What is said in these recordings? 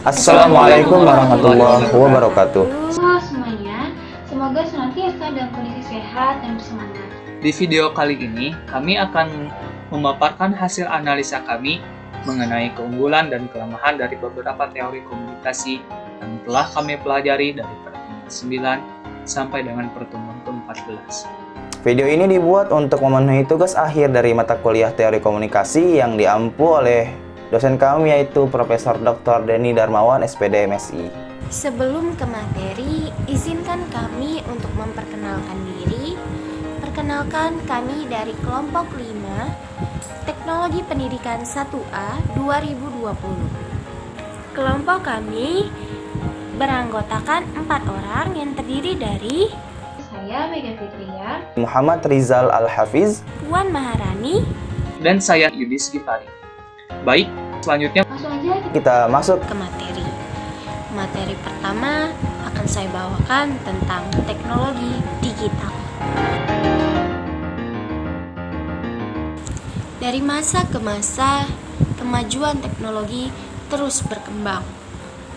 Assalamualaikum warahmatullahi wabarakatuh. Halo semuanya, semoga senantiasa dalam kondisi sehat dan bersemangat. Di video kali ini, kami akan memaparkan hasil analisa kami mengenai keunggulan dan kelemahan dari beberapa teori komunikasi yang telah kami pelajari dari pertemuan 9 sampai dengan pertemuan ke-14. Video ini dibuat untuk memenuhi tugas akhir dari mata kuliah teori komunikasi yang diampu oleh dosen kami yaitu Profesor Dr. Denny Darmawan, SPD MSI. Sebelum ke materi, izinkan kami untuk memperkenalkan diri. Perkenalkan kami dari kelompok 5, Teknologi Pendidikan 1A 2020. Kelompok kami beranggotakan 4 orang yang terdiri dari Saya Mega Fitria, Muhammad Rizal Al-Hafiz, Puan Maharani, Dan saya Yudis Gifari. Baik, selanjutnya langsung aja kita masuk ke materi. Materi pertama akan saya bawakan tentang teknologi digital. Dari masa ke masa, kemajuan teknologi terus berkembang,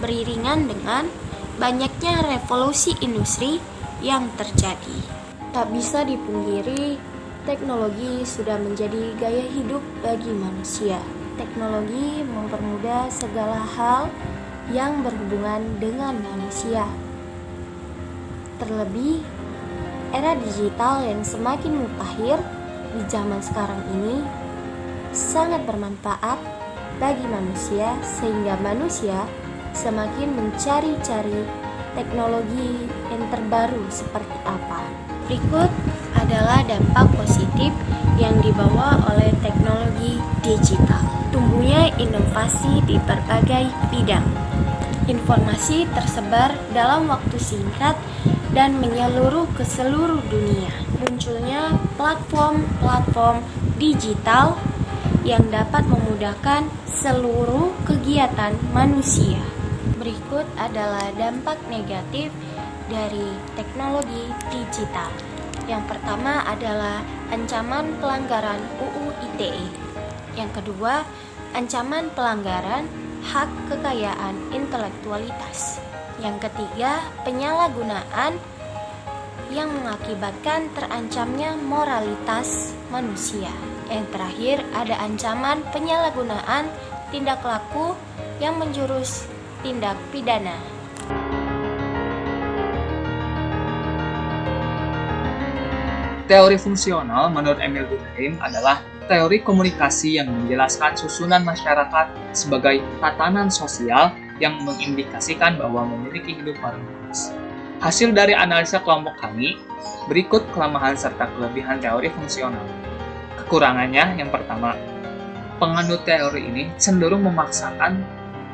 beriringan dengan banyaknya revolusi industri yang terjadi. Tak bisa dipungkiri, teknologi sudah menjadi gaya hidup bagi manusia. Teknologi mempermudah segala hal yang berhubungan dengan manusia. Terlebih, era digital yang semakin mutakhir di zaman sekarang ini sangat bermanfaat bagi manusia sehingga manusia semakin mencari-cari teknologi yang terbaru seperti apa. Berikut adalah dampak positif yang dibawa oleh teknologi digital. Tumbuhnya inovasi di berbagai bidang. Informasi tersebar dalam waktu singkat dan menyeluruh ke seluruh dunia. Munculnya platform-platform digital yang dapat memudahkan seluruh kegiatan manusia. Berikut adalah dampak negatif dari teknologi digital. Yang pertama adalah ancaman pelanggaran UU ITE. Yang kedua, ancaman pelanggaran hak kekayaan intelektualitas. Yang ketiga, penyalahgunaan yang mengakibatkan terancamnya moralitas manusia. Yang terakhir, ada ancaman penyalahgunaan tindak laku yang menjurus tindak pidana. teori fungsional menurut Emil Durkheim adalah teori komunikasi yang menjelaskan susunan masyarakat sebagai tatanan sosial yang mengindikasikan bahwa memiliki hidup harmonis. Hasil dari analisa kelompok kami, berikut kelemahan serta kelebihan teori fungsional. Kekurangannya yang pertama, penganut teori ini cenderung memaksakan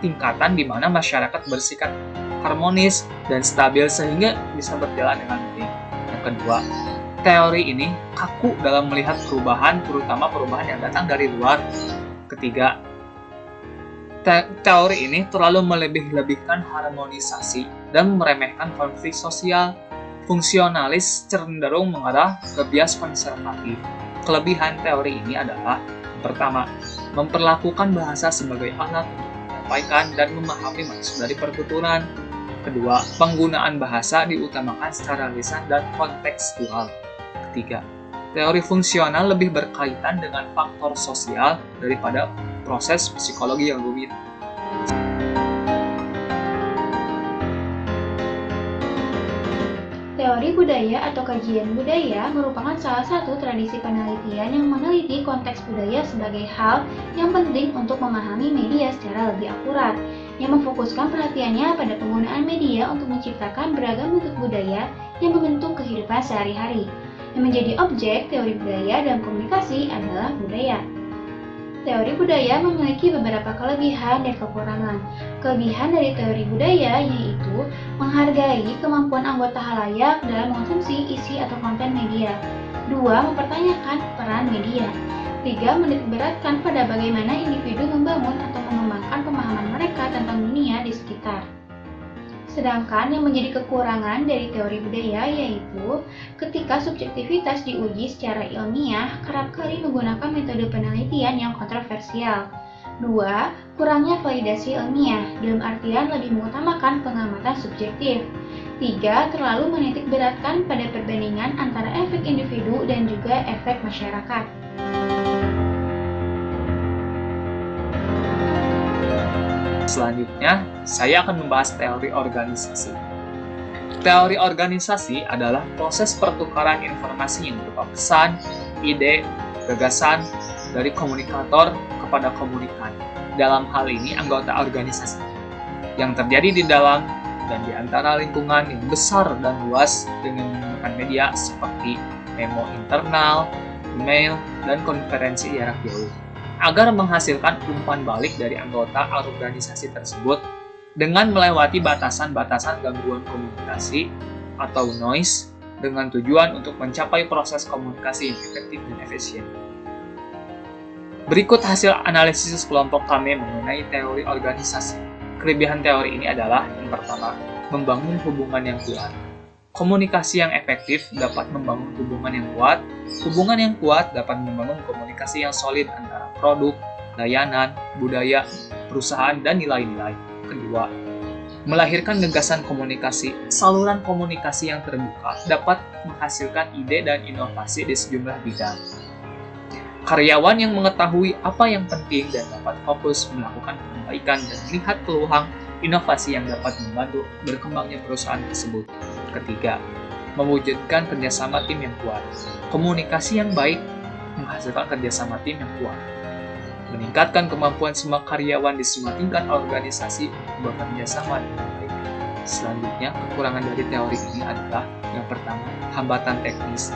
tingkatan di mana masyarakat bersikap harmonis dan stabil sehingga bisa berjalan dengan baik. Yang kedua, teori ini kaku dalam melihat perubahan, terutama perubahan yang datang dari luar. Ketiga, teori ini terlalu melebih-lebihkan harmonisasi dan meremehkan konflik sosial. Fungsionalis cenderung mengarah ke bias konservatif. Kelebihan teori ini adalah pertama, memperlakukan bahasa sebagai alat untuk menyampaikan dan memahami maksud dari pertuturan. Kedua, penggunaan bahasa diutamakan secara lisan dan kontekstual. Ketiga, teori fungsional lebih berkaitan dengan faktor sosial daripada proses psikologi yang rumit. Teori budaya atau kajian budaya merupakan salah satu tradisi penelitian yang meneliti konteks budaya sebagai hal yang penting untuk memahami media secara lebih akurat, yang memfokuskan perhatiannya pada penggunaan media untuk menciptakan beragam bentuk budaya yang membentuk kehidupan sehari-hari. Yang menjadi objek teori budaya dalam komunikasi adalah budaya. Teori budaya memiliki beberapa kelebihan dan kekurangan. Kelebihan dari teori budaya yaitu menghargai kemampuan anggota halayak dalam mengonsumsi isi atau konten media. 2. Mempertanyakan peran media. 3. Menitikberatkan pada bagaimana individu membangun atau mengembangkan pemahaman mereka tentang dunia di sekitar. Sedangkan yang menjadi kekurangan dari teori budaya yaitu ketika subjektivitas diuji secara ilmiah kerap kali menggunakan metode penelitian yang kontroversial. 2. Kurangnya validasi ilmiah, dalam artian lebih mengutamakan pengamatan subjektif. 3. Terlalu menitik beratkan pada perbandingan antara efek individu dan juga efek masyarakat. Selanjutnya, saya akan membahas teori organisasi. Teori organisasi adalah proses pertukaran informasi yang berupa pesan, ide, gagasan dari komunikator kepada komunikan. Dalam hal ini, anggota organisasi yang terjadi di dalam dan di antara lingkungan yang besar dan luas dengan menggunakan media seperti memo internal, email, dan konferensi jarak jauh, agar menghasilkan umpan balik dari anggota organisasi tersebut dengan melewati batasan-batasan gangguan komunikasi atau noise dengan tujuan untuk mencapai proses komunikasi yang efektif dan efisien. Berikut hasil analisis kelompok kami mengenai teori organisasi. Kelebihan teori ini adalah yang pertama, membangun hubungan yang kuat. Komunikasi yang efektif dapat membangun hubungan yang kuat. Hubungan yang kuat dapat membangun komunikasi yang solid antara produk, layanan, budaya, perusahaan, dan nilai-nilai. Kedua, melahirkan gagasan komunikasi. Saluran komunikasi yang terbuka dapat menghasilkan ide dan inovasi di sejumlah bidang. Karyawan yang mengetahui apa yang penting dan dapat fokus melakukan perbaikan dan melihat peluang inovasi yang dapat membantu berkembangnya perusahaan tersebut. Ketiga, mewujudkan kerjasama tim yang kuat. Komunikasi yang baik menghasilkan kerjasama tim yang kuat. Meningkatkan kemampuan semua karyawan di semua tingkat organisasi untuk bekerja sama dengan baik. Selanjutnya, kekurangan dari teori ini adalah yang pertama, hambatan teknis.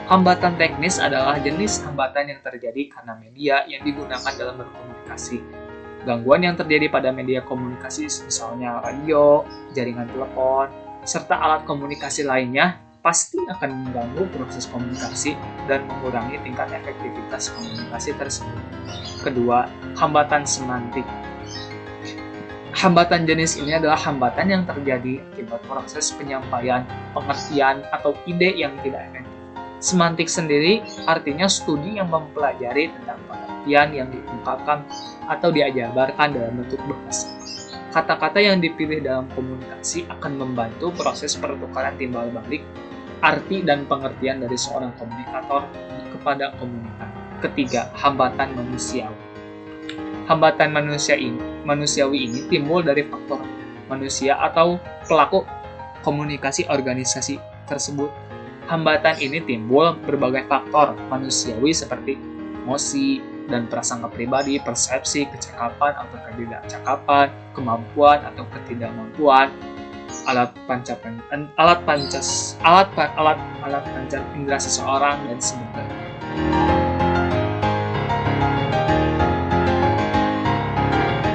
Hambatan teknis adalah jenis hambatan yang terjadi karena media yang digunakan dalam berkomunikasi. Gangguan yang terjadi pada media komunikasi misalnya radio, jaringan telepon, serta alat komunikasi lainnya pasti akan mengganggu proses komunikasi dan mengurangi tingkat efektivitas komunikasi tersebut. Kedua, hambatan semantik. Hambatan jenis ini adalah hambatan yang terjadi akibat proses penyampaian, pengertian, atau ide yang tidak efektif. Semantik sendiri artinya studi yang mempelajari tentang pengertian yang diungkapkan atau diajarkan dalam bentuk bahasa. Kata-kata yang dipilih dalam komunikasi akan membantu proses pertukaran timbal balik arti dan pengertian dari seorang komunikator kepada komunikan. Ketiga, hambatan manusiawi. Hambatan manusiawi ini timbul dari faktor manusia atau pelaku komunikasi organisasi tersebut. Hambatan ini timbul berbagai faktor manusiawi seperti emosi dan prasangka pribadi, persepsi, kecakapan atau ketidakcakapan, kemampuan atau ketidakmampuan, alat panca indera seseorang dan sebagainya.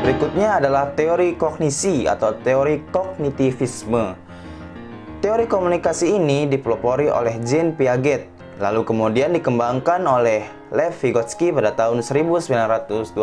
Berikutnya adalah teori kognisi atau teori kognitivisme. Teori komunikasi ini dipelopori oleh Jean Piaget, lalu kemudian dikembangkan oleh Lev Vygotsky pada tahun 1924.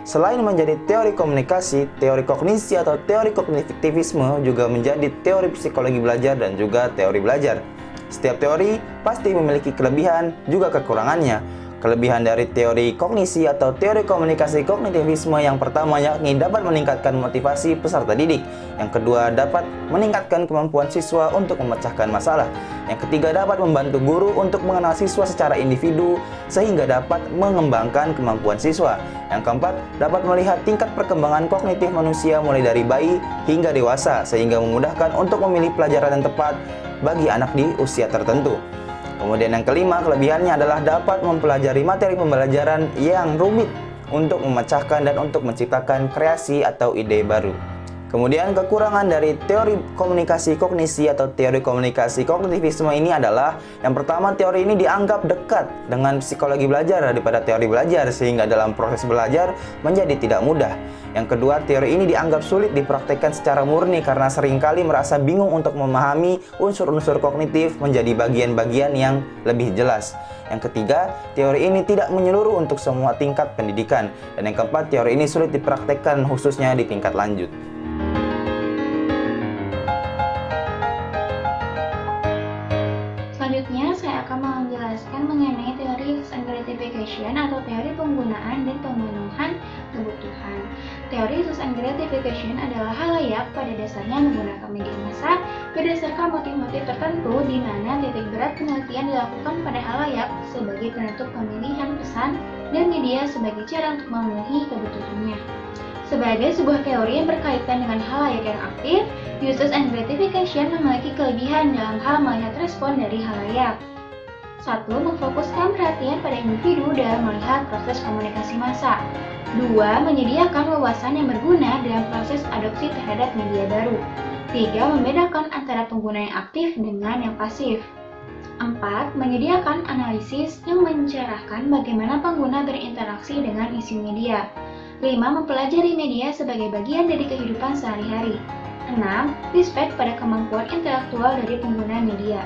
Selain menjadi teori komunikasi, teori kognisi atau teori kognitivisme juga menjadi teori psikologi belajar dan juga teori belajar. Setiap teori pasti memiliki kelebihan juga kekurangannya. Kelebihan dari teori kognisi atau teori komunikasi kognitivisme yang pertama yakni dapat meningkatkan motivasi peserta didik. Yang kedua dapat meningkatkan kemampuan siswa untuk memecahkan masalah. Yang ketiga dapat membantu guru untuk mengenal siswa secara individu sehingga dapat mengembangkan kemampuan siswa. Yang keempat dapat melihat tingkat perkembangan kognitif manusia mulai dari bayi hingga dewasa sehingga memudahkan untuk memilih pelajaran yang tepat bagi anak di usia tertentu. Kemudian yang kelima, kelebihannya adalah dapat mempelajari materi pembelajaran yang rumit untuk memecahkan dan untuk menciptakan kreasi atau ide baru. Kemudian kekurangan dari teori komunikasi kognisi atau teori komunikasi kognitivisme ini adalah yang pertama, teori ini dianggap dekat dengan psikologi belajar daripada teori belajar sehingga dalam proses belajar menjadi tidak mudah. Yang kedua, teori ini dianggap sulit dipraktekkan secara murni karena seringkali merasa bingung untuk memahami unsur-unsur kognitif menjadi bagian-bagian yang lebih jelas. Yang ketiga, teori ini tidak menyeluruh untuk semua tingkat pendidikan. Dan yang keempat, teori ini sulit dipraktekkan khususnya di tingkat lanjut. Selanjutnya, saya akan menjelaskan mengenai teori identification atau teori penggunaan dan pemenuhan kebutuhan. Teori use and gratification adalah halayak pada dasarnya menggunakan media massa berdasarkan motif-motif tertentu di mana titik berat penelitian dilakukan pada halayak sebagai penentu pemilihan pesan dan media sebagai cara untuk memenuhi kebutuhannya. Sebagai sebuah teori yang berkaitan dengan halayak yang aktif, uses and gratification memiliki kelebihan dalam hal melihat respon dari halayak. 1. Memfokuskan perhatian pada individu dalam melihat proses komunikasi massa. 2. Menyediakan wawasan yang berguna dalam proses adopsi terhadap media baru. 3. Membedakan antara pengguna yang aktif dengan yang pasif. 4. Menyediakan analisis yang mencerahkan bagaimana pengguna berinteraksi dengan isi media. 5. Mempelajari media sebagai bagian dari kehidupan sehari-hari. 6. Respect pada kemampuan intelektual dari pengguna media.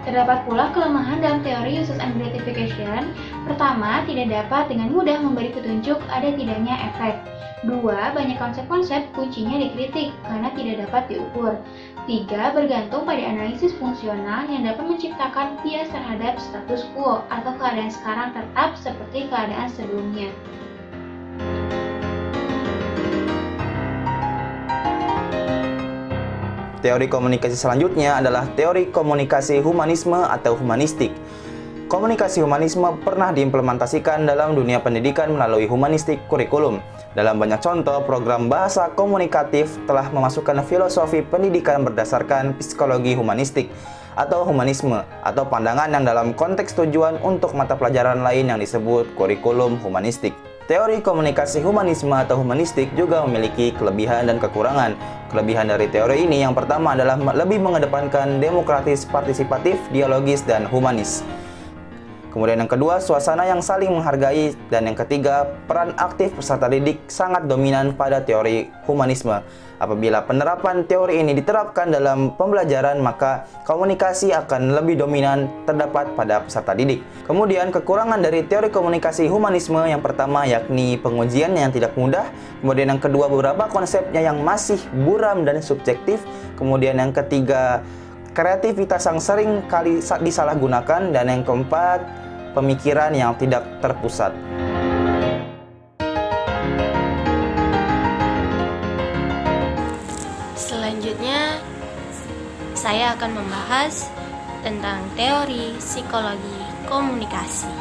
Terdapat pula kelemahan dalam teori uses and gratification. Pertama, tidak dapat dengan mudah memberi petunjuk ada tidaknya efek. 2. Banyak konsep-konsep kuncinya dikritik karena tidak dapat diukur. 3. Bergantung pada analisis fungsional yang dapat menciptakan bias terhadap status quo atau keadaan sekarang tetap seperti keadaan sebelumnya. Teori komunikasi selanjutnya adalah teori komunikasi humanisme atau humanistik. Komunikasi humanisme pernah diimplementasikan dalam dunia pendidikan melalui humanistik kurikulum. Dalam banyak contoh, program bahasa komunikatif telah memasukkan filosofi pendidikan berdasarkan psikologi humanistik atau humanisme, atau pandangan yang dalam konteks tujuan untuk mata pelajaran lain yang disebut kurikulum humanistik. Teori komunikasi humanisme atau humanistik juga memiliki kelebihan dan kekurangan. Kelebihan dari teori ini yang pertama adalah lebih mengedepankan demokratis, partisipatif, dialogis, dan humanis. Kemudian yang kedua, suasana yang saling menghargai. Dan yang ketiga, peran aktif peserta didik sangat dominan pada teori humanisme. Apabila penerapan teori ini diterapkan dalam pembelajaran, maka komunikasi akan lebih dominan terdapat pada peserta didik. Kemudian kekurangan dari teori komunikasi humanisme yang pertama yakni pengujiannya yang tidak mudah. Kemudian yang kedua, beberapa konsepnya yang masih buram dan subjektif. Kemudian yang ketiga, kreativitas yang sering kali disalahgunakan. Dan yang keempat, pemikiran yang tidak terpusat. Selanjutnya, saya akan membahas tentang teori psikologi komunikasi.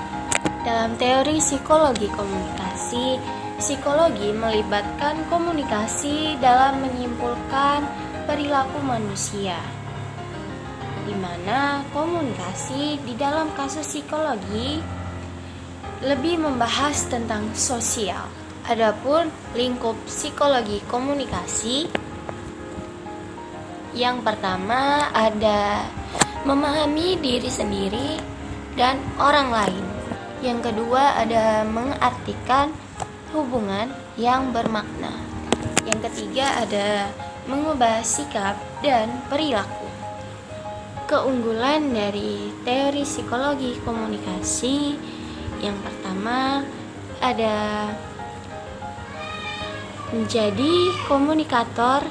Dalam teori psikologi komunikasi, psikologi melibatkan komunikasi dalam menyimpulkan perilaku manusia, di mana komunikasi di dalam kasus psikologi lebih membahas tentang sosial. Adapun lingkup psikologi komunikasi, yang pertama ada memahami diri sendiri dan orang lain. Yang kedua ada mengartikan hubungan yang bermakna. Yang ketiga ada mengubah sikap dan perilaku. Keunggulan dari teori psikologi komunikasi yang pertama ada menjadi komunikator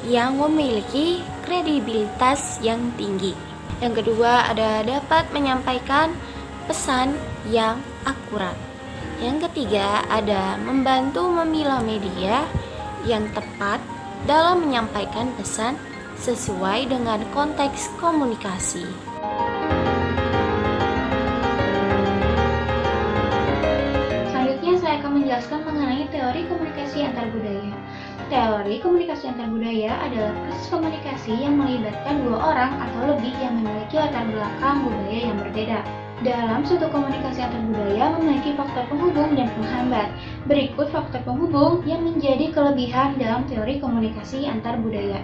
yang memiliki kredibilitas yang tinggi. Yang kedua ada dapat menyampaikan pesan yang akurat. Yang ketiga ada membantu memilah media yang tepat dalam menyampaikan pesan sesuai dengan konteks komunikasi. Selanjutnya saya akan menjelaskan mengenai teori komunikasi antar budaya. Teori komunikasi antar budaya adalah proses komunikasi yang melibatkan dua orang atau lebih yang memiliki latar belakang budaya yang berbeda. Dalam suatu komunikasi antar budaya memiliki faktor penghubung dan penghambat. Berikut faktor penghubung yang menjadi kelebihan dalam teori komunikasi antar budaya.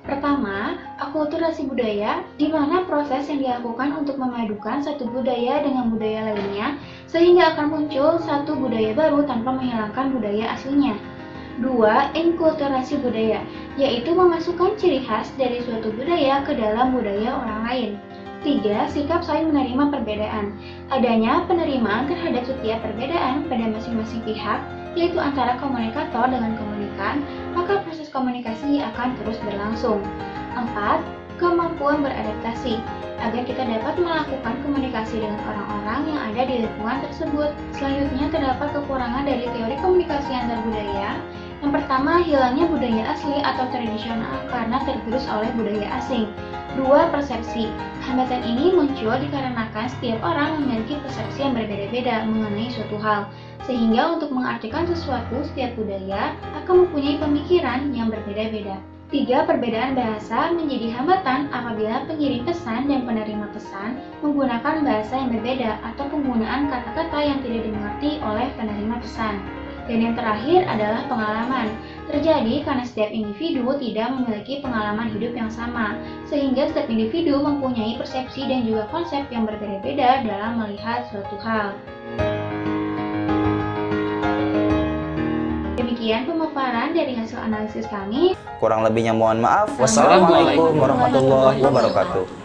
Pertama, akulturasi budaya, di mana proses yang dilakukan untuk memadukan satu budaya dengan budaya lainnya, sehingga akan muncul satu budaya baru tanpa menghilangkan budaya aslinya. 2. Enkulturasi budaya, yaitu memasukkan ciri khas dari suatu budaya ke dalam budaya orang lain. 3. Sikap saling menerima perbedaan, adanya penerimaan terhadap setiap perbedaan pada masing-masing pihak, yaitu antara komunikator dengan komunikan, maka proses komunikasi akan terus berlangsung. 4. kemampuan beradaptasi, agar kita dapat melakukan komunikasi dengan orang-orang yang ada di lingkungan tersebut. Selanjutnya, terdapat kekurangan dari teori komunikasi antar budaya. Yang pertama, hilangnya budaya asli atau tradisional karena tergerus oleh budaya asing. 2. Persepsi. Hambatan ini muncul dikarenakan setiap orang memiliki persepsi yang berbeda-beda mengenai suatu hal, sehingga untuk mengartikan sesuatu, setiap budaya akan mempunyai pemikiran yang berbeda-beda. 3. Perbedaan bahasa menjadi hambatan apabila pengirim pesan dan penerima pesan menggunakan bahasa yang berbeda atau penggunaan kata-kata yang tidak dimengerti oleh penerima pesan. Dan yang terakhir adalah pengalaman. Terjadi karena setiap individu tidak memiliki pengalaman hidup yang sama, sehingga setiap individu mempunyai persepsi dan juga konsep yang berbeda-beda dalam melihat suatu hal. Demikian pemaparan dari hasil analisis kami. Kurang lebihnya mohon maaf. Wassalamualaikum warahmatullahi wabarakatuh.